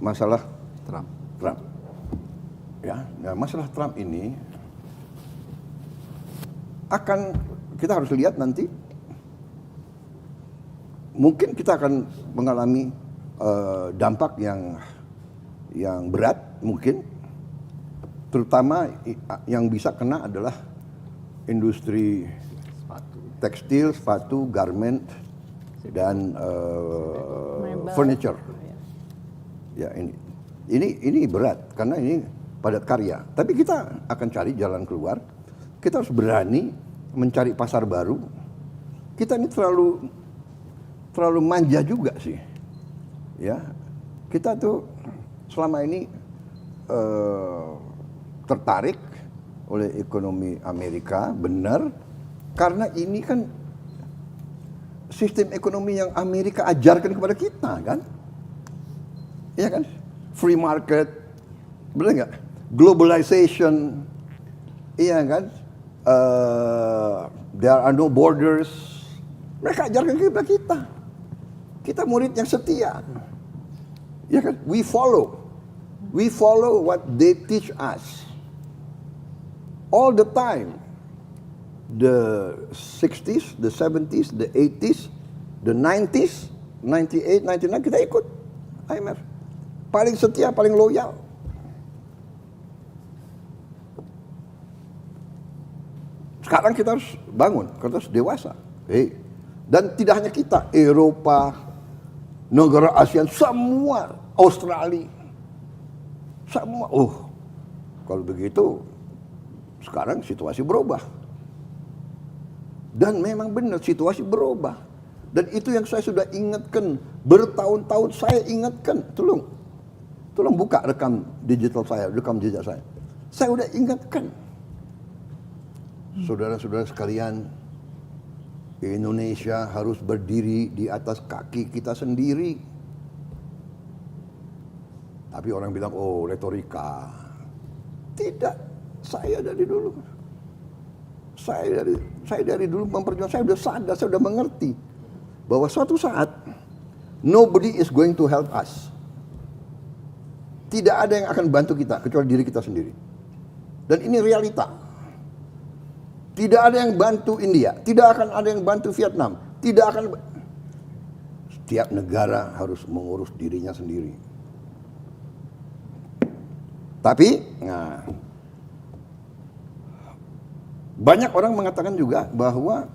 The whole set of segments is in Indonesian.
masalah Trump. Ya, nah masalah Trump ini kita harus lihat nanti. Mungkin kita akan mengalami dampak yang berat mungkin, terutama yang bisa kena adalah industri tekstil, sepatu, garment, dan furniture. Ya ini berat karena ini padat karya. Tapi kita akan cari jalan keluar. Kita harus berani mencari pasar baru. Kita ini terlalu manja juga sih, ya. Kita tuh selama ini tertarik oleh ekonomi Amerika, benar, karena ini kan sistem ekonomi yang Amerika ajarkan kepada kita, kan? Iya kan? Free market, benar nggak? Globalization, iya kan? There are no borders. Mereka ajarkan kepada kita. Kita murid yang setia. Ya kan? We follow what they teach us. All the time. The 60s, the 70s, the 80s, the 90s, 98, 99 kita ikut IMF. Paling setia, paling loyal. Sekarang kita harus bangun, kita harus dewasa. Dan tidak hanya kita, Eropa, negara ASEAN, semua, Australia, semua. Kalau begitu, sekarang situasi berubah. Dan memang benar situasi berubah. Dan itu yang saya sudah ingatkan, bertahun-tahun saya ingatkan. Tolong buka rekam digital saya, rekam jejak saya. Saya sudah ingatkan. Saudara-saudara sekalian, Indonesia harus berdiri di atas kaki kita sendiri. Tapi orang bilang, retorika. Tidak, saya dari dulu. Saya dari dulu memperjuangkan, saya sudah sadar, saya sudah mengerti bahwa suatu saat nobody is going to help us. Tidak ada yang akan bantu kita kecuali diri kita sendiri. Dan ini realita. Tidak ada yang bantu India, tidak akan ada yang bantu Vietnam, tidak akan. Setiap negara harus mengurus dirinya sendiri. Tapi, banyak orang mengatakan juga bahwa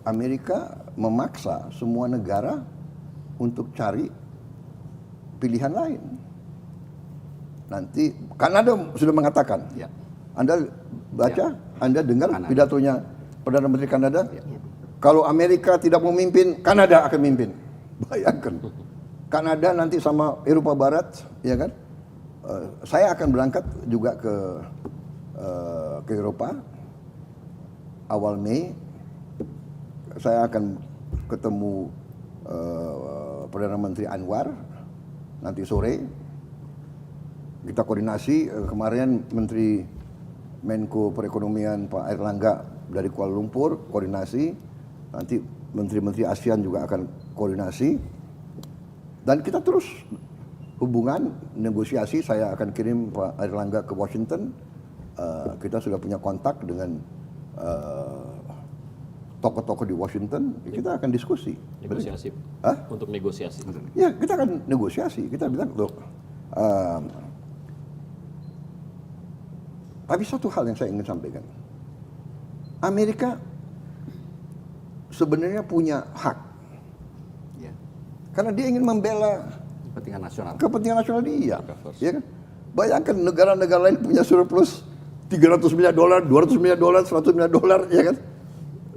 Amerika memaksa semua negara untuk cari pilihan lain. Nanti Kanada sudah mengatakan. Ya. Anda baca, Anda dengar pidatonya Perdana Menteri Kanada? Kalau Amerika tidak memimpin, Kanada akan memimpin. Bayangkan. Kanada nanti sama Eropa Barat, ya kan? Saya akan berangkat juga ke Eropa awal Mei. Saya akan ketemu Perdana Menteri Anwar nanti sore. Kita koordinasi. Kemarin Menteri Menko Perekonomian Pak Airlangga dari Kuala Lumpur koordinasi, nanti menteri-menteri ASEAN juga akan koordinasi, dan kita terus hubungan negosiasi. Saya akan kirim Pak Airlangga ke Washington. Kita sudah punya kontak dengan tokoh-tokoh di Washington. Kita akan diskusi. Negosiasi. Untuk negosiasi. Ya, kita akan negosiasi. Kita bilang, loh. Tapi satu hal yang saya ingin sampaikan, Amerika sebenarnya punya hak, Ya. karena dia ingin membela kepentingan nasional dia, ya kan? Bayangkan negara-negara lain punya surplus $300 miliar, $200 miliar, $100 miliar, ya kan?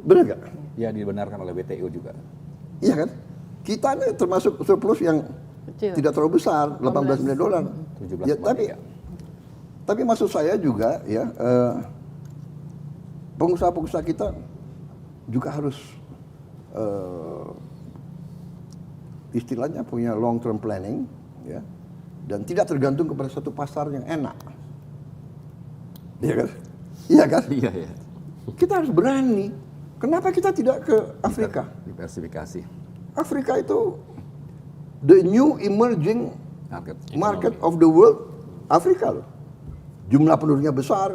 Benar nggak? Ya, dibenarkan oleh WTO juga. Iya kan? Kita ini termasuk surplus yang kecil, tidak terlalu besar, $18 miliar. 17,3. Ya, tapi maksud saya juga ya, pengusaha-pengusaha kita juga harus istilahnya punya long term planning, ya, dan tidak tergantung kepada satu pasar yang enak. Iya kan? Iya kan? Iya. Kita harus berani. Kenapa kita tidak ke Afrika? Diversifikasi. Afrika itu the new emerging market of the world, Afrika loh. Jumlah penduduknya besar,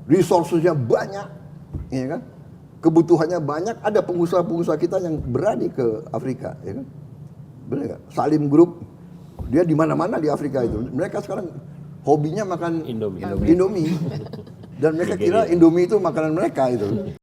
resourcesnya banyak, ya kan? Kebutuhannya banyak. Ada pengusaha-pengusaha kita yang berani ke Afrika, ya kan? Benar nggak? Salim Group, dia di mana-mana di Afrika itu. Mereka sekarang hobinya makan Indomie. Indomie. Dan mereka kira Indomie itu makanan mereka itu.